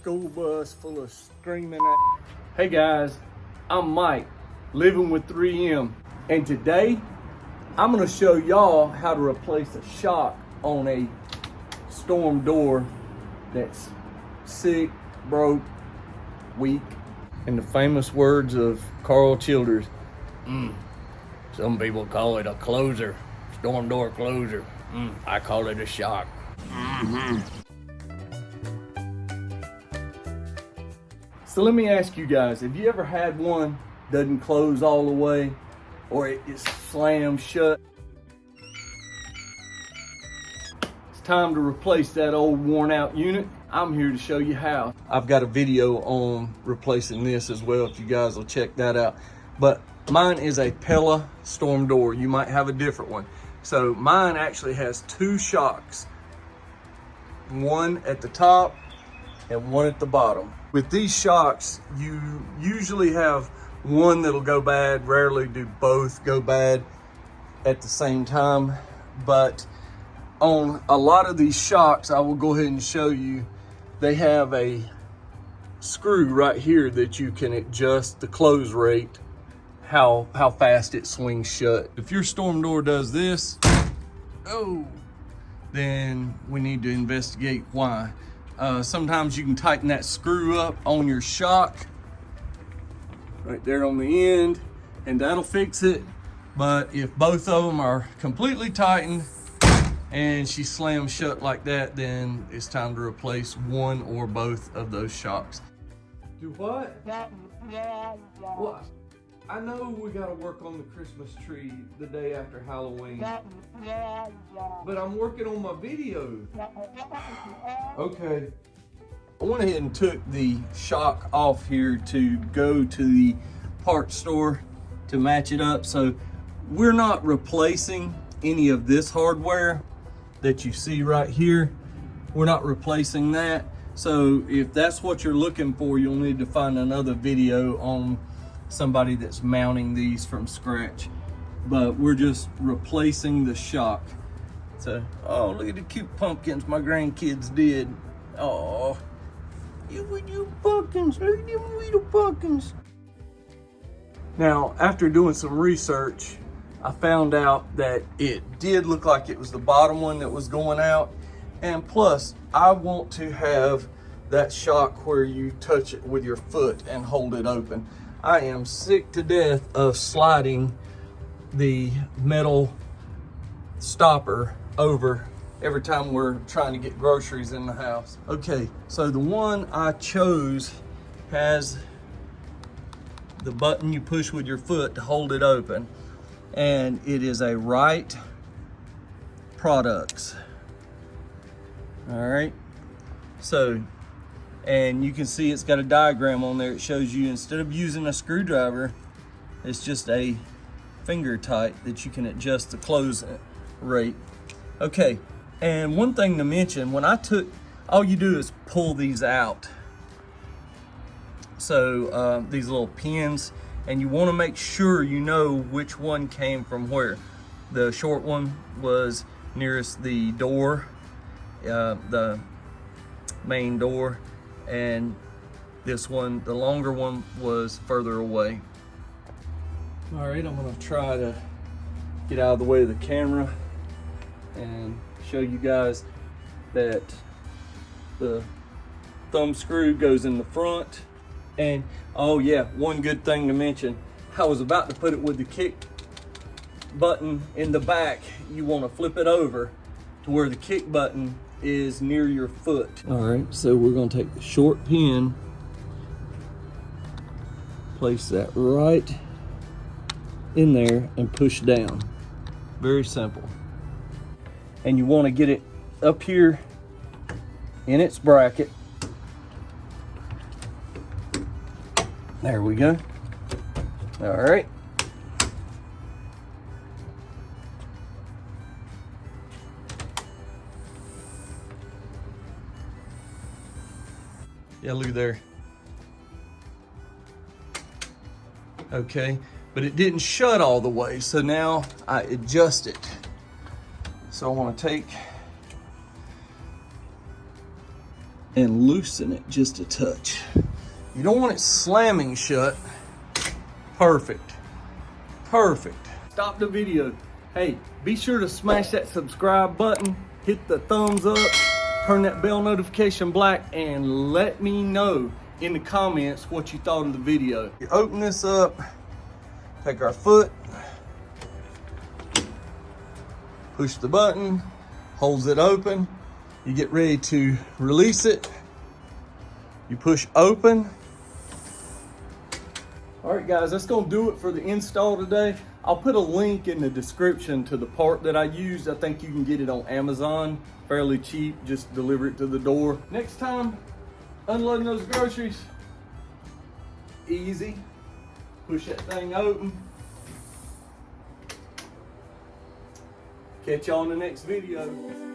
school bus full of screaming at. Hey guys, I'm Mike, living with 3M, and today I'm gonna show y'all how to replace a shock on a storm door that's sick, broke, weak. In the famous words of Carl Childers, some people call it a closer, storm door closer. I call it a shock. So let me ask you guys, have you ever had one doesn't close all the way or it slams shut? It's time to replace that old worn out unit. I'm here to show you how. I've got a video on replacing this as well if you guys will check that out. But mine is a Pella storm door. You might have a different one. So mine actually has two shocks, one at the top and one at the bottom. With these shocks, you usually have one that'll go bad. Rarely do both go bad at the same time. But on a lot of these shocks, I will go ahead and show you, they have a screw right here that you can adjust the close rate, how fast it swings shut. If your storm door does this, then we need to investigate why. Sometimes you can tighten that screw up on your shock right there on the end, and that'll fix it. But if both of them are completely tightened and she slams shut like that, then it's time to replace one or both of those shocks. Do what? What? I know we gotta work on the Christmas tree the day after Halloween, but I'm working on my video. Okay. I went ahead and took the shock off here to go to the parts store to match it up. So we're not replacing any of this hardware that you see right here. We're not replacing that. So if that's what you're looking for, you'll need to find another video on somebody that's mounting these from scratch. But we're just replacing the shock. So, oh, look at the cute pumpkins my grandkids did. Oh, you pumpkins, look at them little pumpkins. Now, after doing some research, I found out that it did look like it was the bottom one that was going out. And plus, I want to have that shock where you touch it with your foot and hold it open. I am sick to death of sliding the metal stopper over every time we're trying to get groceries in the house. Okay, so the one I chose has the button you push with your foot to hold it open, and it is a Wright Products. All right, so, and you can see it's got a diagram on there. It shows you instead of using a screwdriver, it's just a finger tight that you can adjust the close rate. Okay, and one thing to mention, when I took, all you do is pull these out. So these little pins, and you want to make sure you know which one came from where. The short one was nearest the door, the main door, and this one, the longer one, was further away. All right, I'm gonna try to get out of the way of the camera and show you guys that the thumb screw goes in the front. And oh yeah, one good thing to mention, I was about to put it with the kick button in the back. You want to flip it over to where the kick button is near your foot. All right, so we're going to take the short pin, place that right in there and push down. Very simple. And you want to get it up here in its bracket. There we go. All right. Yeah, look there. Okay, but it didn't shut all the way, so now I adjust it. So I want to take and loosen it just a touch. You don't want it slamming shut. Perfect. Perfect. Stop the video. Hey, be sure to smash that subscribe button, hit the thumbs up, turn that bell notification black, and let me know in the comments what you thought of the video. You open this up, take our foot, push the button, holds it open. You get ready to release it. You push open. All right, guys, that's gonna do it for the install today. I'll put a link in the description to the part that I used. I think you can get it on Amazon, fairly cheap, just deliver it to the door. Next time, unloading those groceries, easy. Push that thing open. Catch you on the next video.